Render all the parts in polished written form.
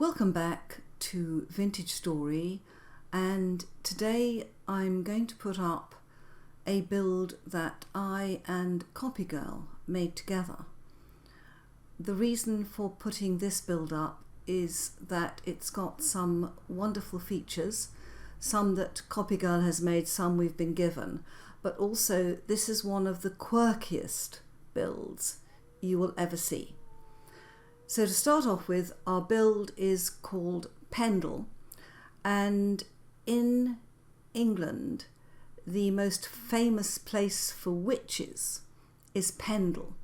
Welcome back to Vintage Story, and today I'm going to put up a build that I and copygirl made together. The reason for putting this build up is that it's got some wonderful features, some that copygirl has made, some we've been given, but also this is one of the quirkiest builds you will ever see. So to start off with, our build is called Pendle, and in England the most famous place for witches is Pendle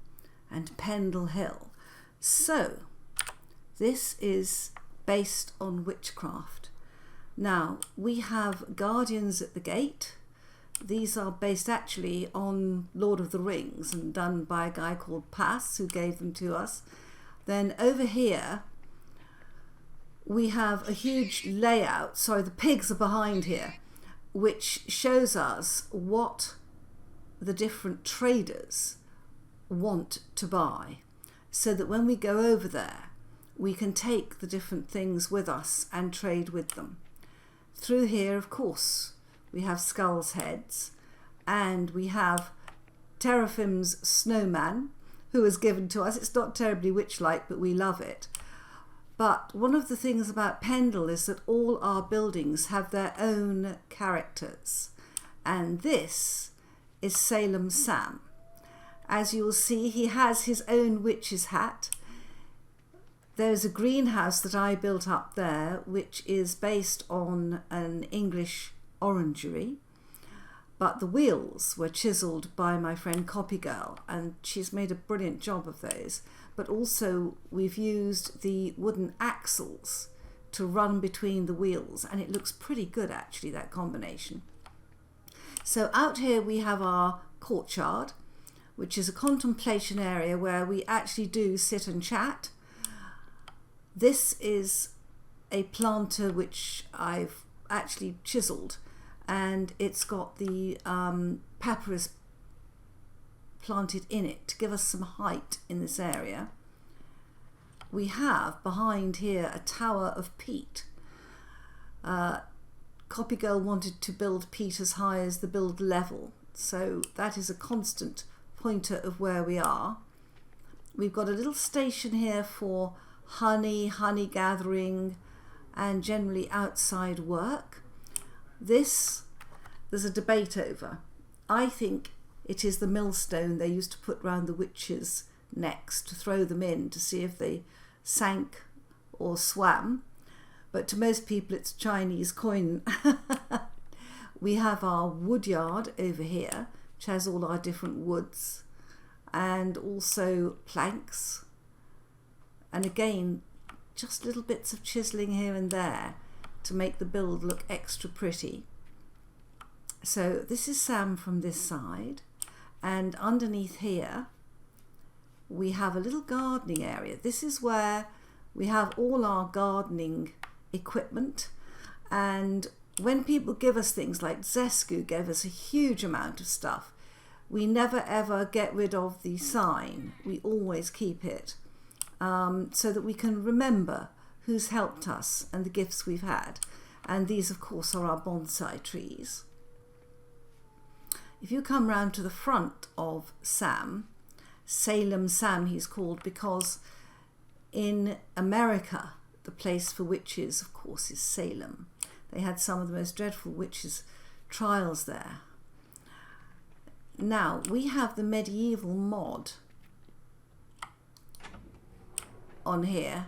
and Pendle Hill. So this is based on witchcraft. Now we have guardians at the gate. These are based actually on Lord of the Rings and done by a guy called Pass, who gave them to us. Then over here we have a huge layout, sorry, the pigs are behind here, which shows us what the different traders want to buy, so that when we go over there we can take the different things with us and trade with them. Through here, of course, we have skulls' heads, and we have Teraphim's snowman, who was given to us. It's not terribly witch-like, but we love it. But one of the things about Pendle is that all our buildings have their own characters, and this is Salem Sam. As you will see, he has his own witch's hat. There's a greenhouse that I built up there, which is based on an English orangery. But the wheels were chiselled by my friend copygirl, and she's made a brilliant job of those. But also we've used the wooden axles to run between the wheels, and it looks pretty good actually, that combination. So out here we have our courtyard, which is a contemplation area where we actually do sit and chat. This is a planter which I've actually chiselled, and it's got the papyrus planted in it to give us some height in this area. We have behind here a tower of peat. Copygirl wanted to build peat as high as the build level, so that is a constant pointer of where we are. We've got a little station here for honey gathering, and generally outside work. There's a debate over. I think it is the millstone they used to put round the witches' necks to throw them in to see if they sank or swam, but to most people it's Chinese coin. We have our wood yard over here, which has all our different woods, and also planks, and again just little bits of chiselling here and there to make the build look extra pretty. So this is Sam from this side, and underneath here we have a little gardening area. This is where we have all our gardening equipment, and when people give us things, like Zescu gave us a huge amount of stuff, we never ever get rid of the sign. We always keep it, so that we can remember who's helped us and the gifts we've had. And these of course are our bonsai trees. If you come round to the front of Sam, Salem Sam he's called because in America the place for witches of course is Salem. They had some of the most dreadful witches trials there. Now we have the medieval mod on here,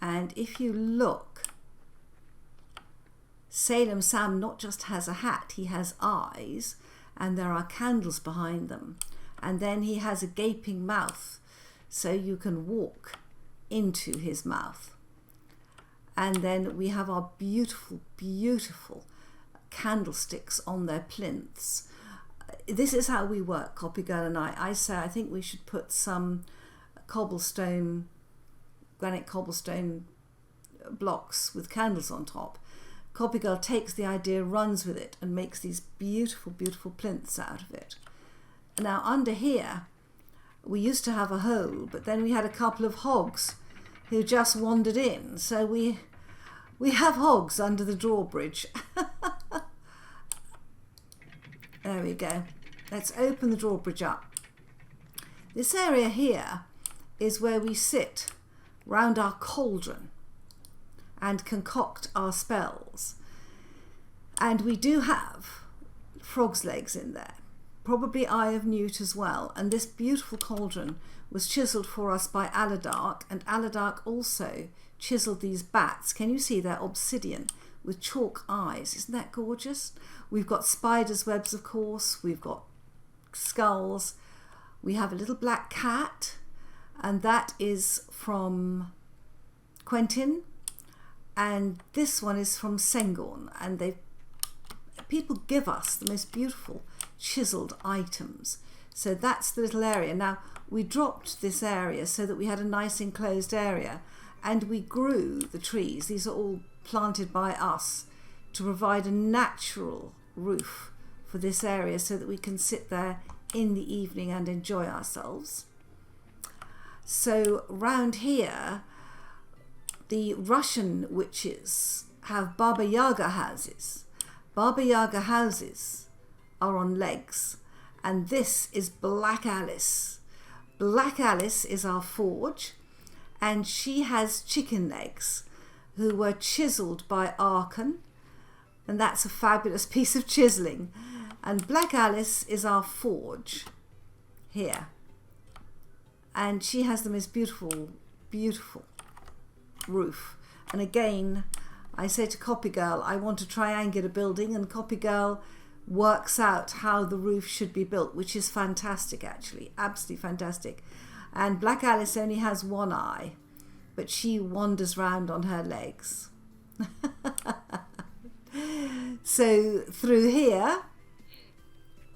and if you look, Salem Sam not just has a hat, he has eyes, and there are candles behind them, and then he has a gaping mouth so you can walk into his mouth. And then we have our beautiful candlesticks on their plinths. This is how we work, copygirl and I say I think we should put some granite cobblestone blocks with candles on top. Copygirl takes the idea, runs with it, and makes these beautiful plinths out of it. Now under here we used to have a hole, but then we had a couple of hogs who just wandered in. So we have hogs under the drawbridge. There we go. Let's open the drawbridge up. This area here is where we sit round our cauldron and concoct our spells. And we do have frog's legs in there, probably Eye of Newt as well. And this beautiful cauldron was chiselled for us by Aladark, and Aladark also chiselled these bats. Can you see they're obsidian with chalk eyes? Isn't that gorgeous? We've got spiders' webs, of course. We've got skulls. We have a little black cat, and that is from Quentin, and this one is from Sengorn. And people give us the most beautiful chiselled items. So that's the little area. Now, we dropped this area so that we had a nice enclosed area, and we grew the trees. These are all planted by us to provide a natural roof for this area so that we can sit there in the evening and enjoy ourselves. So round here, the Russian witches have Baba Yaga houses. Baba Yaga houses are on legs, and this is Black Alice. Black Alice is our forge, and she has chicken legs who were chiselled by Archon, and that's a fabulous piece of chiselling. And Black Alice is our forge here, and she has the most beautiful, beautiful roof. And again, I say to copygirl, I want a triangular building, and copygirl works out how the roof should be built, which is fantastic, actually, absolutely fantastic. And Black Alice only has one eye, but she wanders round on her legs. So through here,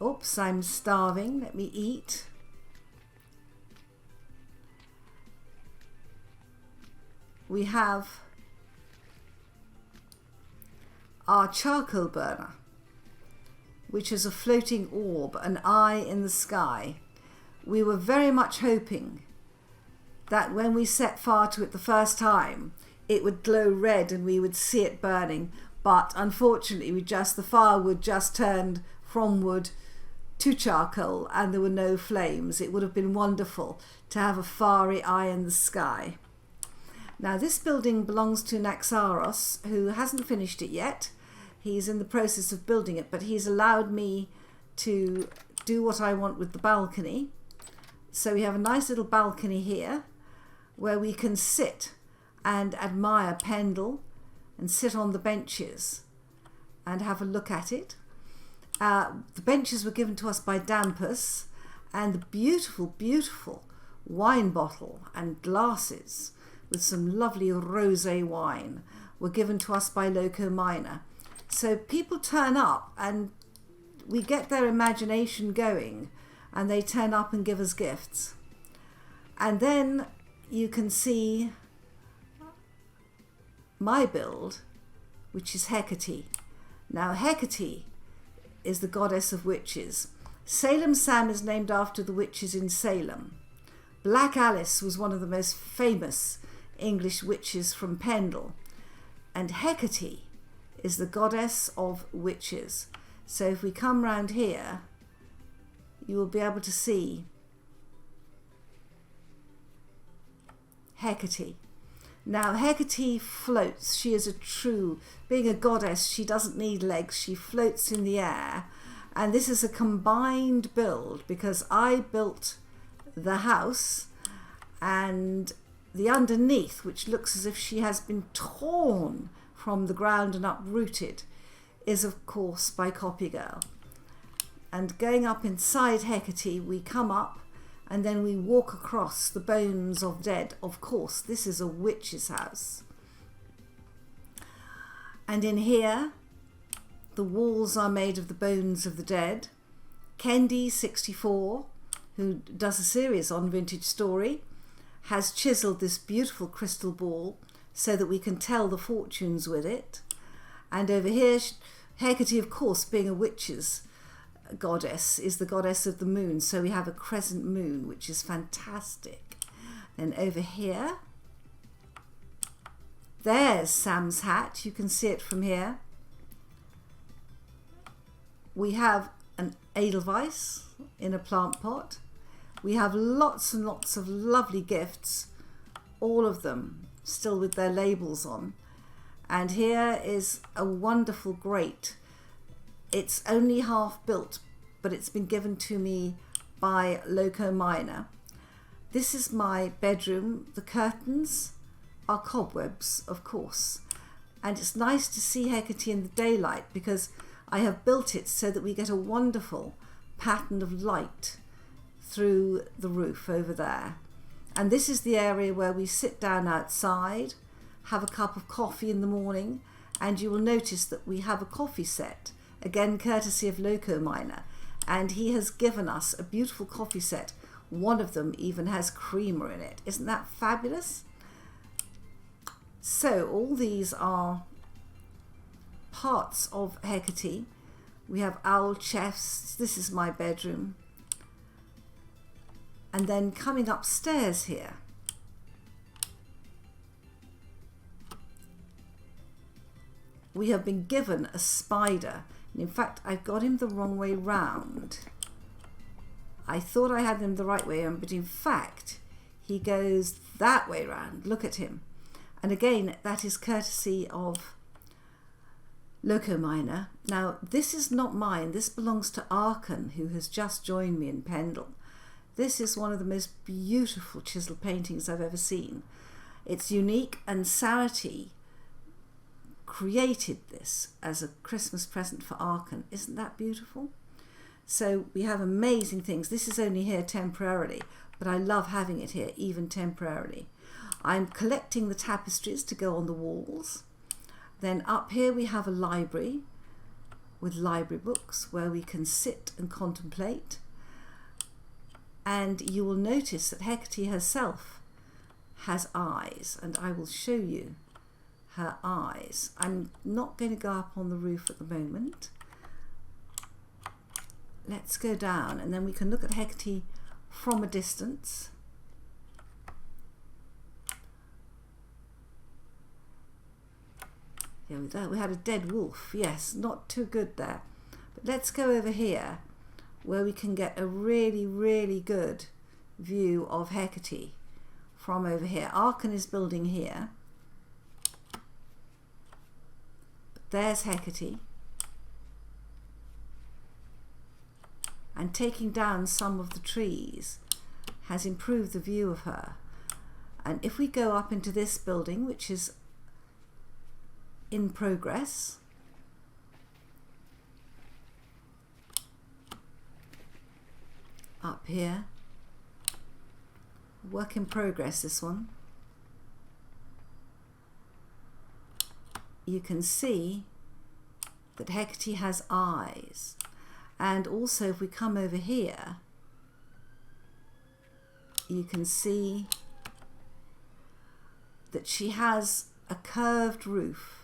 oops, I'm starving, let me eat. We have our charcoal burner, which is a floating orb, an eye in the sky. We were very much hoping that when we set fire to it the first time, it would glow red and we would see it burning. But unfortunately, the firewood just turned from wood to charcoal and there were no flames. It would have been wonderful to have a fiery eye in the sky. Now, this building belongs to Naxaros, who hasn't finished it yet. He's in the process of building it, but he's allowed me to do what I want with the balcony. So we have a nice little balcony here where we can sit and admire Pendle and sit on the benches and have a look at it. The benches were given to us by Dampus, and the beautiful, beautiful wine bottle and glasses with some lovely rosé wine were given to us by Loco Minor. So people turn up and we get their imagination going, and they turn up and give us gifts. And then you can see my build, which is Hecate. Now, Hecate is the goddess of witches. Salem Sam is named after the witches in Salem. Black Alice was one of the most famous English witches from Pendle. And Hecate is the goddess of witches. So if we come round here, you will be able to see Hecate. Now, Hecate floats. She is a true, being a goddess, she doesn't need legs. She floats in the air. And this is a combined build because I built the house and the underneath, which looks as if she has been torn from the ground and uprooted, is of course by copygirl. And going up inside Hecate, we come up and then we walk across the bones of dead. Of course, this is a witch's house. And in here, the walls are made of the bones of the dead. Kendi64, who does a series on Vintage Story, has chiselled this beautiful crystal ball so that we can tell the fortunes with it. And over here, Hecate, of course, being a witch's goddess, is the goddess of the moon. So we have a crescent moon, which is fantastic. Then over here, There's Sam's hat. You can see it from here. We have an Edelweiss in a plant pot. We have lots and lots of lovely gifts, all of them still with their labels on. And here is a wonderful grate. It's only half built, but it's been given to me by Loco Miner. This is my bedroom. The curtains are cobwebs, of course. And it's nice to see Hecate in the daylight because I have built it so that we get a wonderful pattern of light through the roof over there. And this is the area where we sit down outside, have a cup of coffee in the morning, and you will notice that we have a coffee set, again courtesy of Loco Miner, and he has given us a beautiful coffee set. One of them even has creamer in it. Isn't that fabulous? So all these are parts of Hecate. We have owl chests. This is my bedroom. And then coming upstairs here, we have been given a spider. And in fact, I've got him the wrong way round. I thought I had him the right way around, but in fact, he goes that way round. Look at him. And again, that is courtesy of Loco Miner. Now, this is not mine. This belongs to Arkan, who has just joined me in Pendle. This is one of the most beautiful chisel paintings I've ever seen. It's unique, and Saraty created this as a Christmas present for Arkan. Isn't that beautiful? So we have amazing things. This is only here temporarily, but I love having it here even temporarily. I'm collecting the tapestries to go on the walls. Then up here we have a library with library books where we can sit and contemplate. And you will notice that Hecate herself has eyes, and I will show you her eyes. I'm not going to go up on the roof at the moment. Let's go down, and then we can look at Hecate from a distance. Yeah, we had a dead wolf. Yes, not too good there. But let's go over here where we can get a really, really good view of Hecate from over here. Arkan is building here. But there's Hecate. And taking down some of the trees has improved the view of her. And if we go up into this building, which is in progress, up here, work in progress, this one, you can see that Hecate has eyes. And also if we come over here, you can see that she has a curved roof.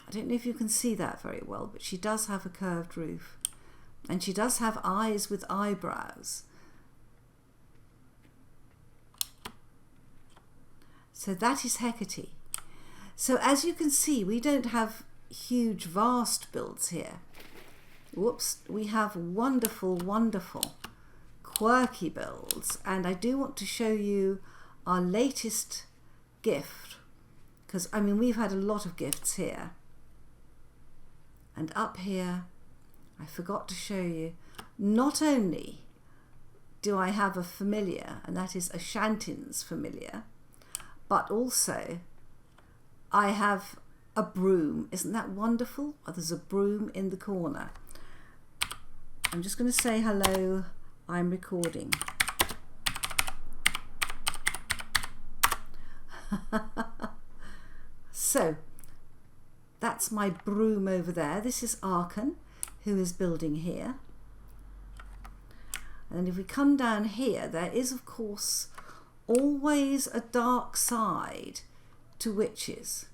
I don't know if you can see that very well, but she does have a curved roof. And she does have eyes with eyebrows. So that is Hecate. So as you can see, we don't have huge, vast builds here. Whoops, we have wonderful, wonderful, quirky builds. And I do want to show you our latest gift, because I mean, we've had a lot of gifts here. And up here, I forgot to show you, not only do I have a familiar, and that is Ashantin's familiar, but also I have a broom. Isn't that wonderful? Oh, there's a broom in the corner. I'm just going to say hello. I'm recording. So that's my broom over there. This is Arkan, who is building here. And if we come down here, there is of course always a dark side to witches.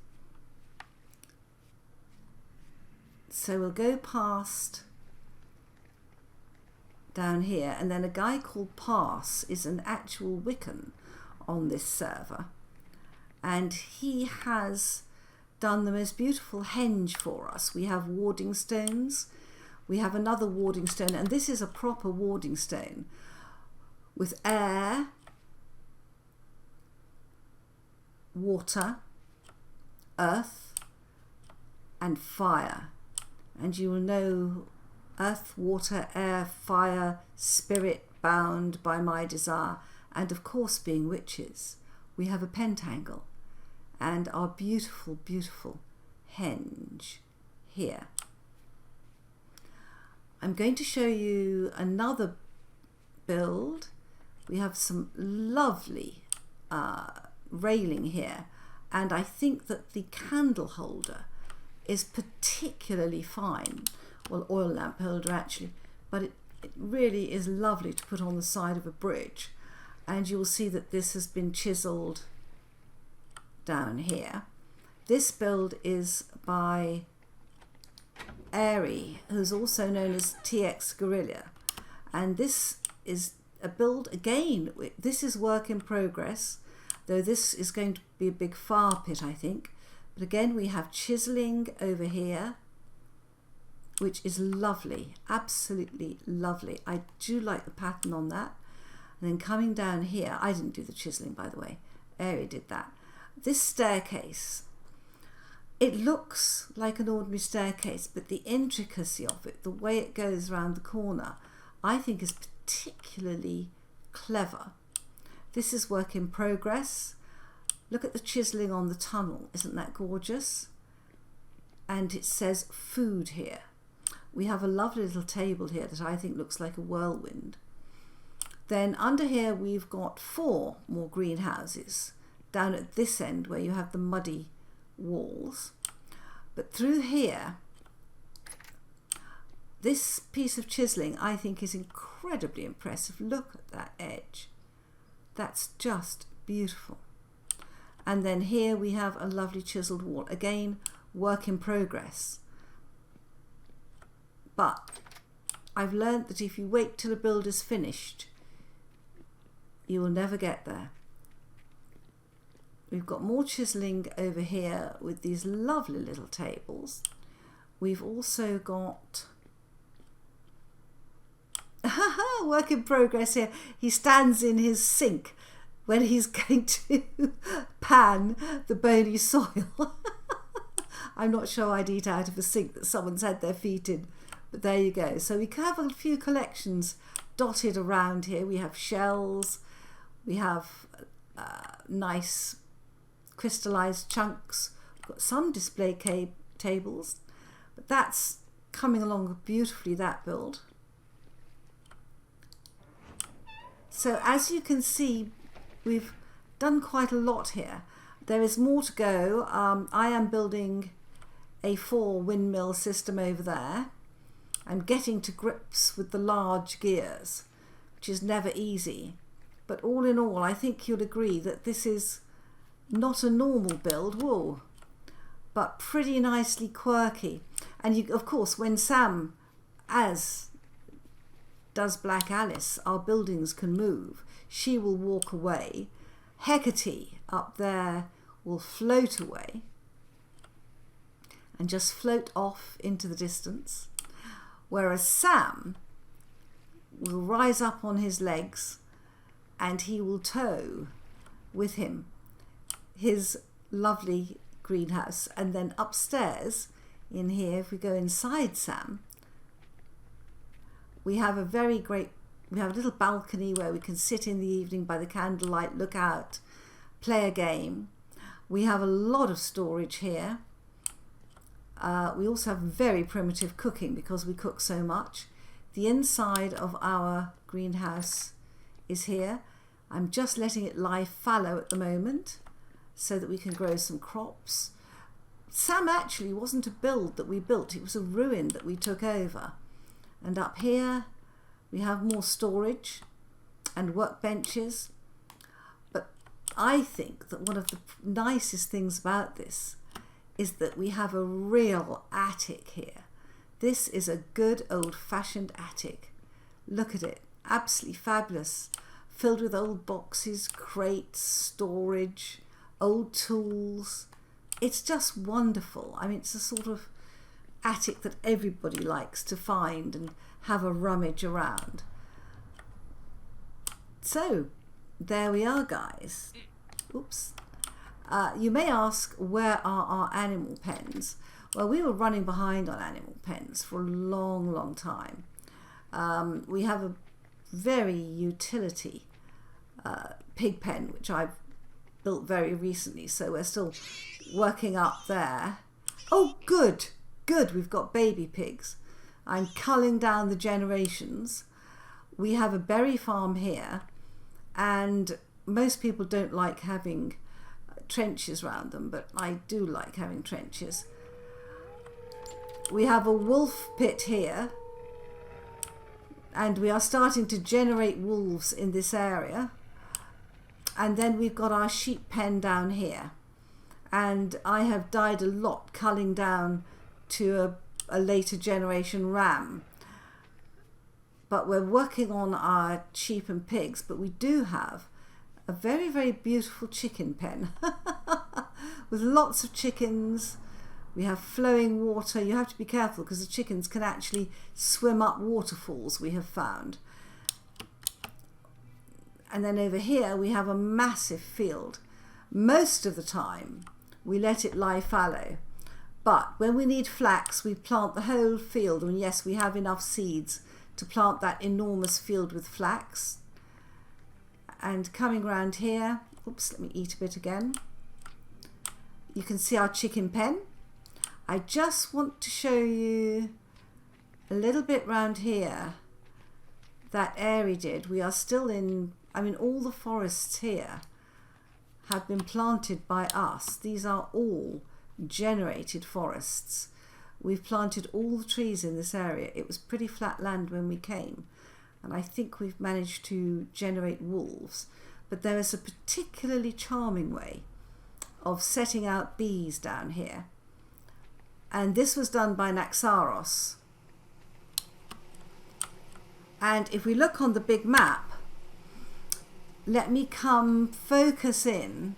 So we'll go past down here, and then a guy called Pass is an actual Wiccan on this server, and he has done the most beautiful henge for us. We have warding stones, we have another warding stone, and this is a proper warding stone with air, water, earth and fire. And you will know earth, water, air, fire, spirit, bound by my desire, and of course being witches, we have a pentangle and our beautiful, beautiful henge here. I'm going to show you another build. We have some lovely railing here, and I think that the candle holder is particularly fine. Well, oil lamp holder actually, but it really is lovely to put on the side of a bridge. And you'll see that this has been chiseled down here. This build is by Airy, who's also known as TX Guerrilla, and this is a build again. This is work in progress, though this is going to be a big fire pit, I think. But again, we have chiseling over here, which is lovely, absolutely lovely. I do like the pattern on that. And then coming down here, I didn't do the chiseling, by the way, Airy did that. This staircase, it looks like an ordinary staircase, but the intricacy of it, the way it goes around the corner, I think is particularly clever. This is work in progress. Look at the chiseling on the tunnel, isn't that gorgeous? And it says food here. We have a lovely little table here that I think looks like a whirlwind. Then under here we've got 4 more greenhouses down at this end where you have the muddy walls. But through here, this piece of chiseling I think is incredibly impressive. Look at that edge. That's just beautiful. And then here we have a lovely chiseled wall. Again, work in progress. But I've learned that if you wait till a build is finished, you will never get there. We've got more chiseling over here with these lovely little tables. We've also got work in progress here. He stands in his sink when he's going to pan the bony soil. I'm not sure I'd eat out of a sink that someone's had their feet in, but there you go. So we have a few collections dotted around here. We have shells, we have nice crystallized chunks, we've got some display tables, but that's coming along beautifully, that build. So as you can see, we've done quite a lot here. There is more to go. I am building a 4 windmill system over there. I'm getting to grips with the large gears, which is never easy. But all in all, I think you'll agree that this is not a normal build, whoa, but pretty nicely quirky. And you, of course, when Sam, as does Black Alice, our buildings can move, she will walk away. Hecate up there will float away and just float off into the distance, whereas Sam will rise up on his legs and he will tow with him his lovely greenhouse. And then upstairs in here, if we go inside Sam, we have a little balcony where we can sit in the evening by the candlelight, look out, play a game. We have a lot of storage here. We also have very primitive cooking because we cook so much. The inside of our greenhouse is here. I'm just letting it lie fallow at the moment so that we can grow some crops. Sam actually wasn't a build that we built, it was a ruin that we took over. And up here we have more storage and workbenches. But I think that one of the nicest things about this is that we have a real attic here. This is a good old-fashioned attic. Look at it, absolutely fabulous, filled with old boxes, crates, storage, old tools. It's just wonderful. I mean, it's a sort of attic that everybody likes to find and have a rummage around. So there we are, guys. Oops. You may ask, where are our animal pens? Well, we were running behind on animal pens for a long time. We have a very utility pig pen, which I've built very recently, so we're still working up there. Oh, good, we've got baby pigs. I'm culling down the generations. We have a berry farm here, and most people don't like having trenches around them, but I do like having trenches. We have a wolf pit here, and we are starting to generate wolves in this area. And then we've got our sheep pen down here, and I have died a lot culling down to a later generation ram. But we're working on our sheep and pigs, but we do have a very beautiful chicken pen with lots of chickens. We have flowing water. You have to be careful because the chickens can actually swim up waterfalls, we have found. And then over here we have a massive field. Most of the time we let it lie fallow, but when we need flax we plant the whole field, and yes, we have enough seeds to plant that enormous field with flax. And coming around here, oops, let me eat a bit again. You can see our chicken pen. I just want to show you a little bit round here. That area did. We are still in, I mean, all the forests here have been planted by us. These are all generated forests. We've planted all the trees in this area. It was pretty flat land when we came, and I think we've managed to generate wolves. But there is a particularly charming way of setting out bees down here, and this was done by Naxaros. And if we look on the big map, let me come focus in.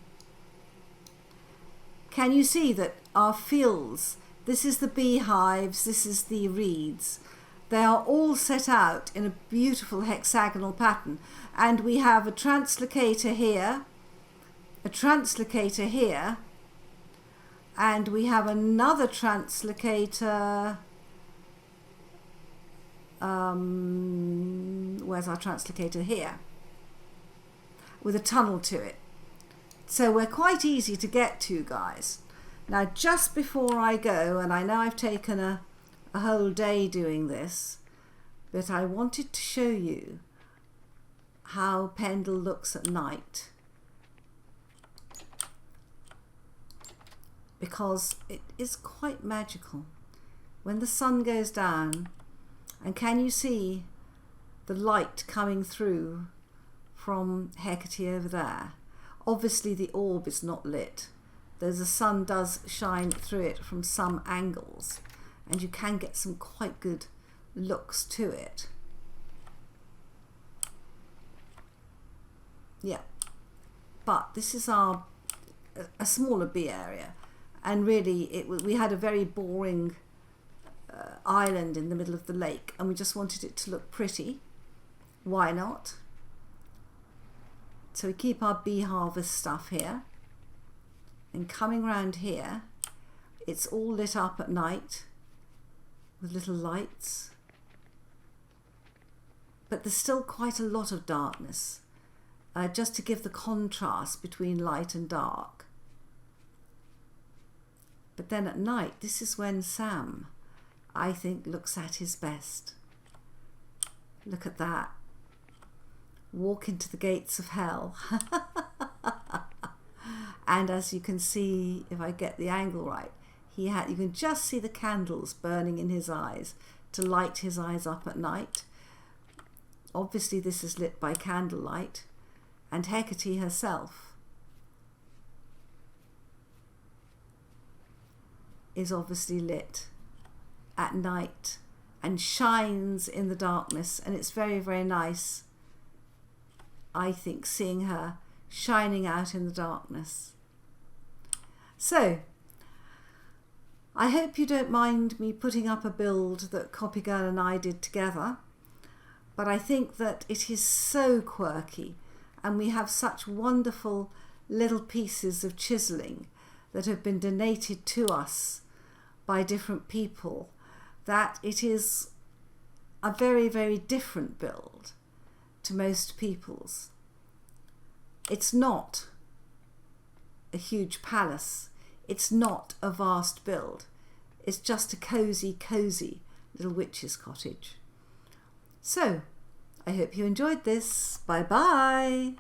Can you see that our fields, this is the beehives, this is the reeds, they are all set out in a beautiful hexagonal pattern. And we have a translocator here, a translocator here, and we have another translocator. Where's our translocator? Here, with a tunnel to it. So we're quite easy to get to, guys. Now, just before I go, and I know I've taken a whole day doing this, but I wanted to show you how Pendle looks at night, because it is quite magical when the sun goes down. And can you see the light coming through from Hecate over there? Obviously the orb is not lit, though the sun does shine through it from some angles, and you can get some quite good looks to it. Yeah, but this is a smaller bee area, and really we had a very boring island in the middle of the lake, and we just wanted it to look pretty. Why not? So we keep our bee harvest stuff here, and coming round here, it's all lit up at night with little lights, but there's still quite a lot of darkness, just to give the contrast between light and dark. But then at night, this is when Sam, I think, looks at his best. Look at that. Walk into the gates of hell. And as you can see, if I get the angle right, you can just see the candles burning in his eyes to light his eyes up at night. Obviously this is lit by candlelight, and Hecate herself is obviously lit at night and shines in the darkness, and it's very nice, I think, seeing her shining out in the darkness. So, I hope you don't mind me putting up a build that Copygirl and I did together, but I think that it is so quirky and we have such wonderful little pieces of chiselling that have been donated to us by different people that it is a very, very different build to most people's. It's not a huge palace. It's not a vast build. It's just a cosy little witch's cottage. So, I hope you enjoyed this. Bye bye.